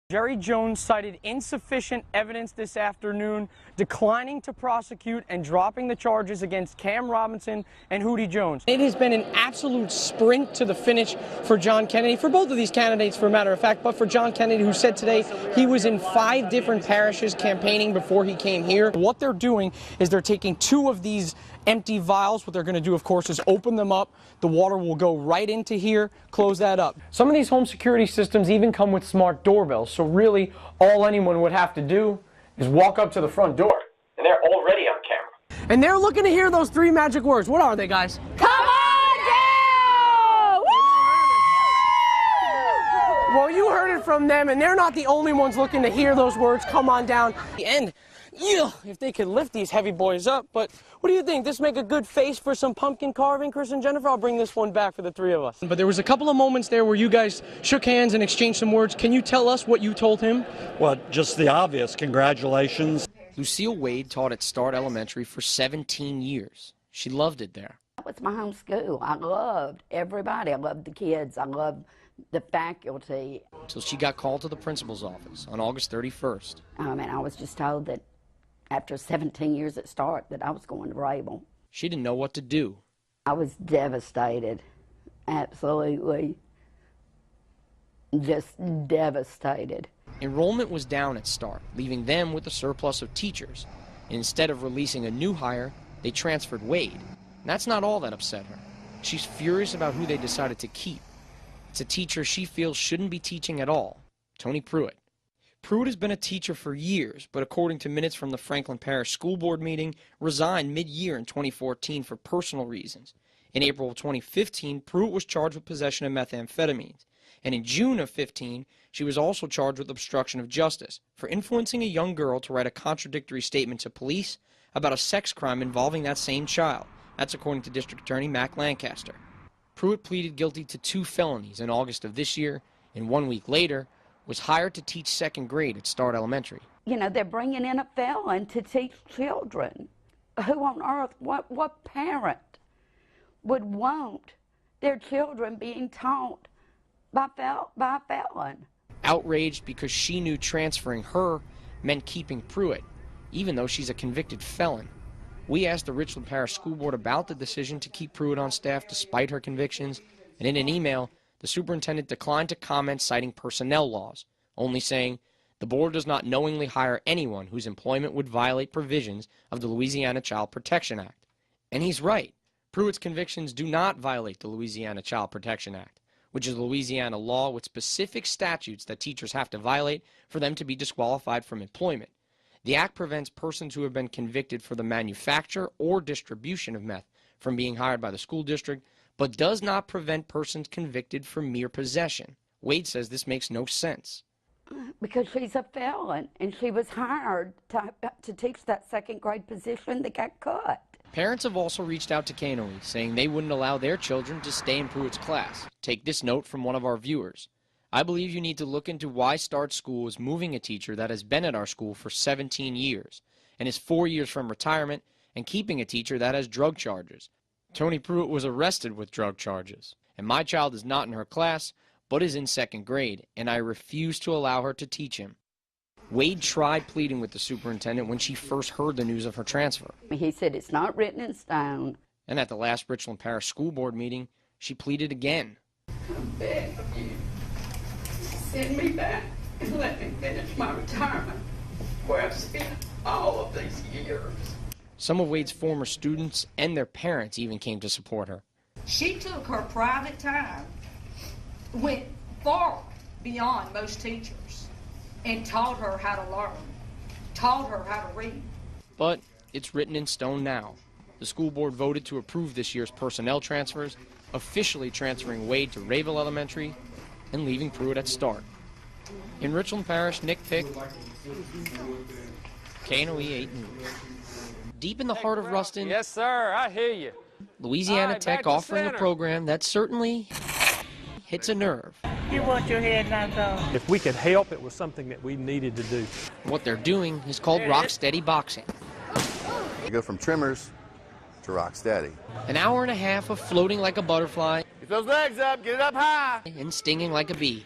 Jerry Jones cited insufficient evidence this afternoon, declining to prosecute and dropping the charges against Cam Robinson and Hootie Jones. It has been an absolute sprint to the finish for John Kennedy, for both of these candidates, for a matter of fact, but for John Kennedy, who said today he was in 5 different parishes campaigning before he came here. What they're doing is they're taking 2 of these empty vials. What they're going to do, of course, is open them up. The water will go right into here, close that up. Some of these home security systems even come with smart doorbells, so really all anyone would have to do is walk up to the front door, and they're already on camera. And they're looking to hear those 3 magic words. What are they, guys? Come on down! Woo! Well, you heard it from them, and they're not the only ones looking to hear those words, come on down. And if they could lift these heavy boys up, but what do you think? This make a good face for some pumpkin carving, Chris and Jennifer? I'll bring this one back for the 3 of us. But there was a couple of moments there where you guys shook hands and exchanged some words. Can you tell us what you told him? Well, just the obvious. Congratulations. Lucille Wade taught at Start Elementary for 17 years. She loved it there. That was my home school. I loved everybody. I loved the kids. I loved the faculty. Until she got called to the principal's office on August 31st. And I was just told that after 17 years at Start that I was going to Rabel. She didn't know what to do. I was devastated, absolutely, just devastated. Enrollment was down at Start, leaving them with a surplus of teachers. And instead of releasing a new hire, they transferred Wade. And that's not all that upset her. She's furious about who they decided to keep. It's a teacher she feels shouldn't be teaching at all, Tony Pruitt. Pruitt has been a teacher for years, but according to minutes from the Franklin Parish School Board meeting, resigned mid-year in 2014 for personal reasons. In April of 2015, Pruitt was charged with possession of methamphetamines. And in June of 15, she was also charged with obstruction of justice for influencing a young girl to write a contradictory statement to police about a sex crime involving that same child. That's according to District Attorney Mac Lancaster. Pruitt pleaded guilty to 2 felonies in August of this year, and 1 week later, was hired to teach 2nd grade at Start Elementary. You know, they're bringing in a felon to teach children. Who on earth, what parent would want their children being taught by a felon? Outraged because she knew transferring her meant keeping Pruitt, even though she's a convicted felon. We asked the Richland Parish School Board about the decision to keep Pruitt on staff despite her convictions, and in an email, the superintendent declined to comment, citing personnel laws, only saying, "The board does not knowingly hire anyone whose employment would violate provisions of the Louisiana Child Protection Act." And he's right. Pruitt's convictions do not violate the Louisiana Child Protection Act, which is Louisiana law with specific statutes that teachers have to violate for them to be disqualified from employment. The act prevents persons who have been convicted for the manufacture or distribution of meth from being hired by the school district, but does not prevent persons convicted for mere possession. Wade says this makes no sense. Because she's a felon, and she was hired to teach that 2nd grade position that got cut. Parents have also reached out to KNOE, saying they wouldn't allow their children to stay in Pruitt's class. Take this note from one of our viewers. "I believe you need to look into why Start School is moving a teacher that has been at our school for 17 years and is 4 years from retirement, and keeping a teacher that has drug charges. Tony Pruitt was arrested with drug charges, and my child is not in her class, but is in 2nd grade, and I refuse to allow her to teach him." Wade tried pleading with the superintendent when she first heard the news of her transfer. He said it's not written in stone. And at the last Richland Parish School Board meeting, she pleaded again. "I'm begging you, send me back and let me finish my retirement where I've spent all of these years." Some of Wade's former students and their parents even came to support her. She took her private time, went far beyond most teachers, and taught her how to learn, taught her how to read. But it's written in stone now. The school board voted to approve this year's personnel transfers, officially transferring Wade to Rayville Elementary and leaving Pruitt at Start. In Richland Parish, Nick Pick, KNOE 8 News. Deep in the heart of Ruston, Yes, sir, I hear you. Louisiana back Tech to offering a center. program that certainly hits a nerve. You want your head knocked off. If we could help, it was something that we needed to do. What they're doing is called Rocksteady Boxing. You go from trimmers to Rocksteady. An hour and a half of floating like a butterfly Get those legs up, get it up high. and stinging like a bee.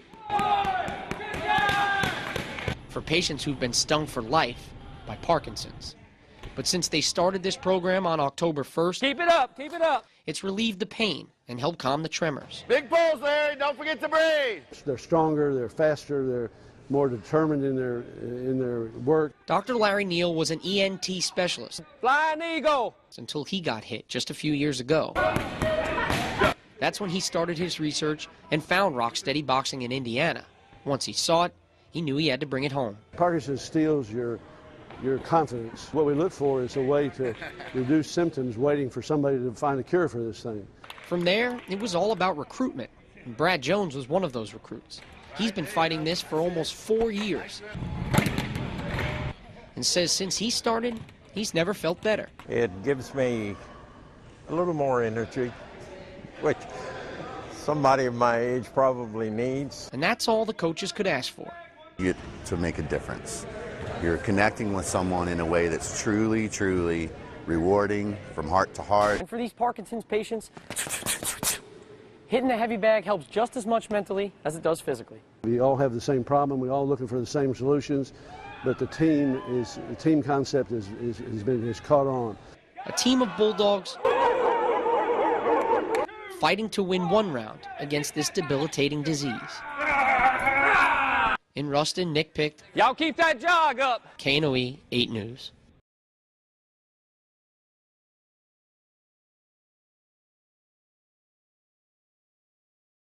for patients who've been stung for life by Parkinson's. But since they started this program on October 1st, Keep it up, keep it up. it's relieved the pain and helped calm the tremors. Big pulse, Larry. Don't forget to breathe. They're stronger, they're faster, they're more determined in their work. Dr. Larry Neal was an ENT specialist Flying Eagle. until he got hit just a few years ago. That's when he started his research and found Rocksteady Boxing in Indiana. Once he saw it, he knew he had to bring it home. Parkinson's steals your confidence. What we look for is a way to reduce symptoms, waiting for somebody to find a cure for this thing. From there, it was all about recruitment. And Brad Jones was one of those recruits. He's been fighting this for almost 4 years. And says since he started, he's never felt better. It gives me a little more energy, which somebody of my age probably needs. And that's all the coaches could ask for. You get to make a difference. You're connecting with someone in a way that's truly, truly rewarding from heart to heart. And for these Parkinson's patients, hitting the heavy bag helps just as much mentally as it does physically. We all have the same problem, we're all looking for the same solutions, but the team concept has caught on. A team of Bulldogs fighting to win one round against this debilitating disease. In Ruston, Nick Pict. Y'all keep that jog up. KNOE 8 News.